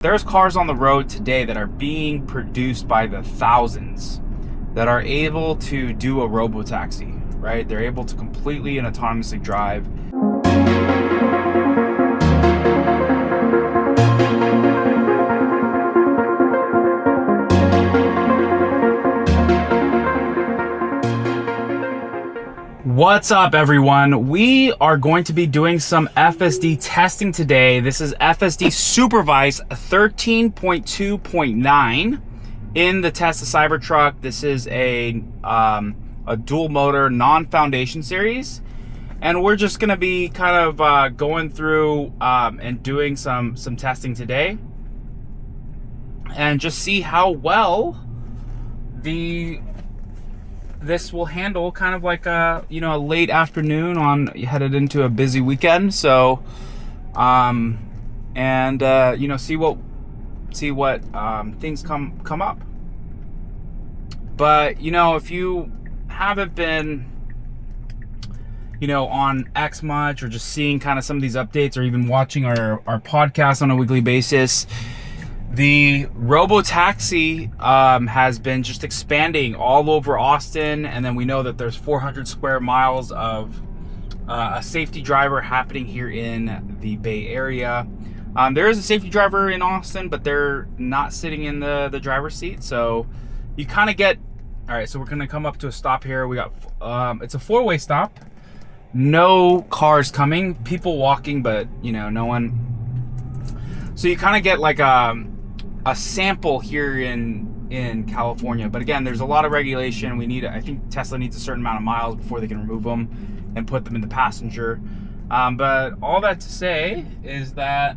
There's cars on the road today that are being produced by the thousands that are able to do a robo-taxi, right? They're able to completely and autonomously drive. What's up, everyone? We are going to be doing some FSD testing today. This is FSD supervised 13.2.9 in the Tesla Cybertruck. This is a dual motor non-foundation series, and we're just going to be kind of going through and doing some testing today, and just see how well this will handle kind of like a a late afternoon on headed into a busy weekend. So see what things come up. But if you haven't been on X much, or just seeing kind of some of these updates, or even watching our podcast on a weekly basis, the robo-taxi has been just expanding all over Austin, and then we know that there's 400 square miles of a safety driver happening here in the Bay Area. There is a safety driver in Austin, but they're not sitting in the driver's seat, so you kind of get... All right, so we're gonna come up to a stop here. We got it's a four-way stop, no cars coming, people walking, but no one. So you kind of get like a sample here in California. But again, there's a lot of regulation. I think Tesla needs a certain amount of miles before they can remove them and put them in the passenger. But all that to say is that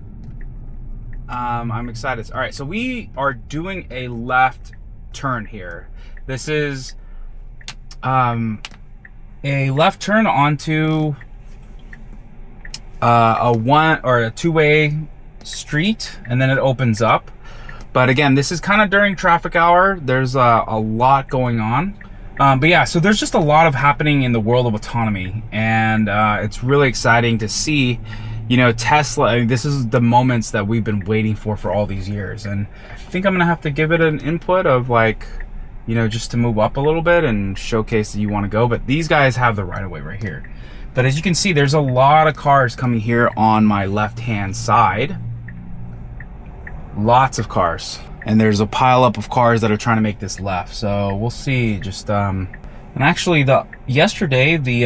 I'm excited. All right, so we are doing a left turn here. This is a left turn onto a two-way street, and then it opens up. But again, this is kind of during traffic hour. There's a lot going on. But yeah, so there's just a lot of happening in the world of autonomy, and it's really exciting to see, Tesla. I mean, this is the moments that we've been waiting for all these years. And I think I'm gonna have to give it an input of just to move up a little bit and showcase that you want to go. But these guys have the right of way right here. But as you can see, there's a lot of cars coming here on my left-hand side. Lots of cars, and there's a pile up of cars that are trying to make this left. So we'll see. Just and actually, yesterday the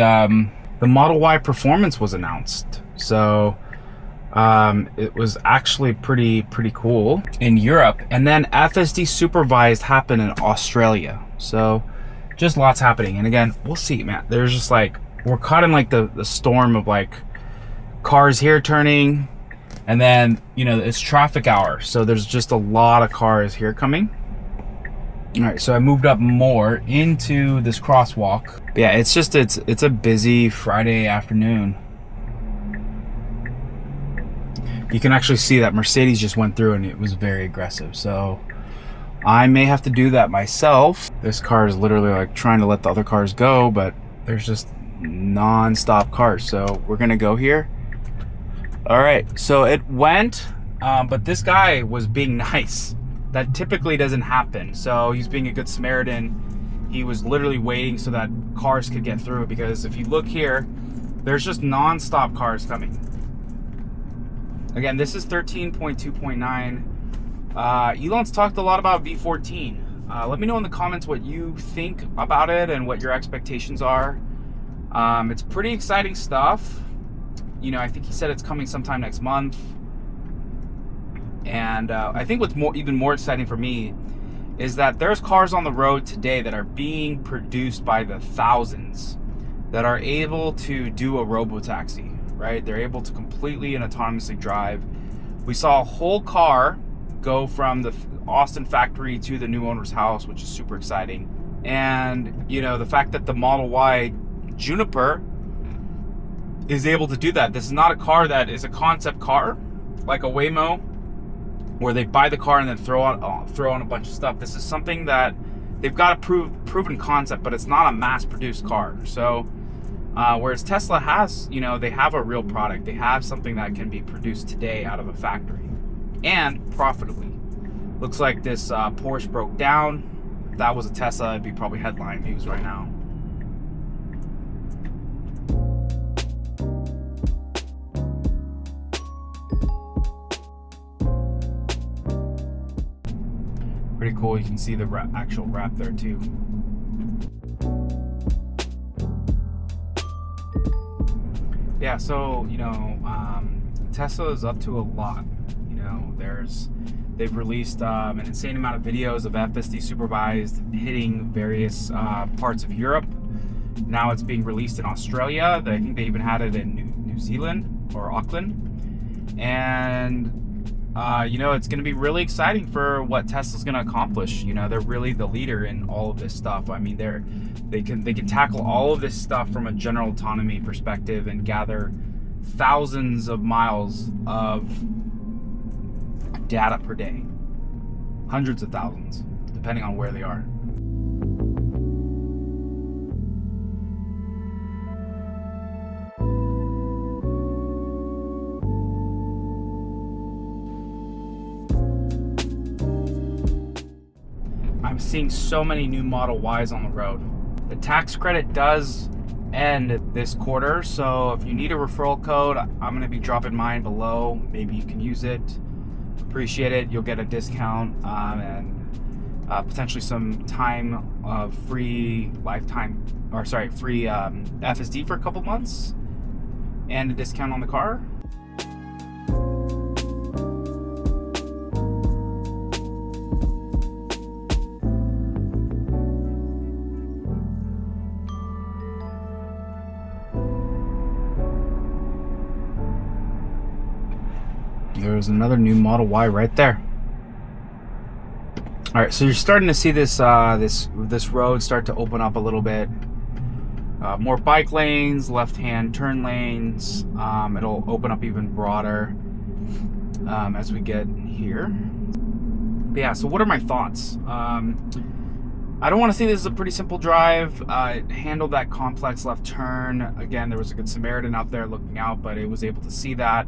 Model Y Performance was announced. So it was actually pretty cool in Europe. And then FSD supervised happened in Australia. So just lots happening. And again, we'll see, man. There's just we're caught in the storm of cars here turning. And then, it's traffic hour, so there's just a lot of cars here coming. All right, so I moved up more into this crosswalk. But yeah, it's a busy Friday afternoon. You can actually see that Mercedes just went through and it was very aggressive. So I may have to do that myself. This car is literally trying to let the other cars go, but there's just non-stop cars. So we're gonna go here. All right, so it went, but this guy was being nice. That typically doesn't happen. So he's being a good Samaritan. He was literally waiting so that cars could get through, because if you look here, there's just non-stop cars coming. Again, this is 13.2.9. Elon's talked a lot about V14. Let me know in the comments what you think about it and what your expectations are. It's pretty exciting stuff. I think he said it's coming sometime next month. And I think what's even more exciting for me is that there's cars on the road today that are being produced by the thousands that are able to do a robo-taxi, right? They're able to completely and autonomously drive. We saw a whole car go from the Austin factory to the new owner's house, which is super exciting. And, the fact that the Model Y Juniper is able to do that. This is not a car that is a concept car like a Waymo, where they buy the car and then throw on a bunch of stuff. This is something that they've got a proven concept, but it's not a mass-produced car. So Whereas Tesla has, they have a real product. They have something that can be produced today out of a factory. and profitably. Looks like this Porsche broke down. If that was a Tesla, it'd be probably headline news right now. Pretty cool. You can see the actual wrap there too. Yeah, so Tesla is up to a lot. They've released an insane amount of videos of FSD supervised hitting various parts of Europe. Now it's being released in Australia. I think they even had it in New Zealand or Auckland. And it's going to be really exciting for what Tesla's going to accomplish. They're really the leader in all of this stuff. I mean, they can tackle all of this stuff from a general autonomy perspective and gather thousands of miles of data per day, hundreds of thousands, depending on where they are. I'm seeing so many new Model Ys on the road. The tax credit does end this quarter, so if you need a referral code, I'm going to be dropping mine below. Maybe you can use it. Appreciate it. You'll get a discount and potentially some time of free FSD for a couple months and a discount on the car. There's another new Model Y right there. All right, so you're starting to see this this road start to open up a little bit. More bike lanes, left-hand turn lanes. It'll open up even broader as we get here. But yeah, so what are my thoughts? I don't want to say this is a pretty simple drive. It handled that complex left turn. Again, there was a good Samaritan out there looking out, but it was able to see that.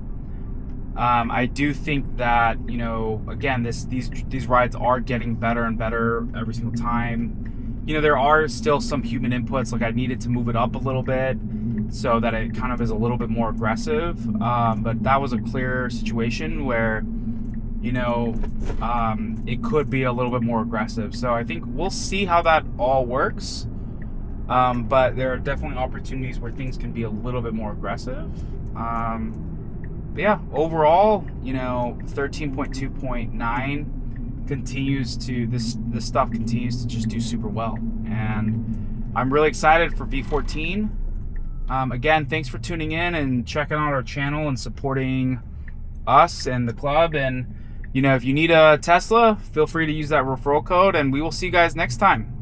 I do think that, again, these rides are getting better and better every single time. There are still some human inputs, like I needed to move it up a little bit so that it kind of is a little bit more aggressive. But that was a clear situation where, it could be a little bit more aggressive. So I think we'll see how that all works. But there are definitely opportunities where things can be a little bit more aggressive. But yeah, overall, 13.2.9 continues to this stuff continues to just do super well, and I'm really excited for V14. Again, thanks for tuning in and checking out our channel and supporting us and the club. And if you need a Tesla, feel free to use that referral code, and we will see you guys next time.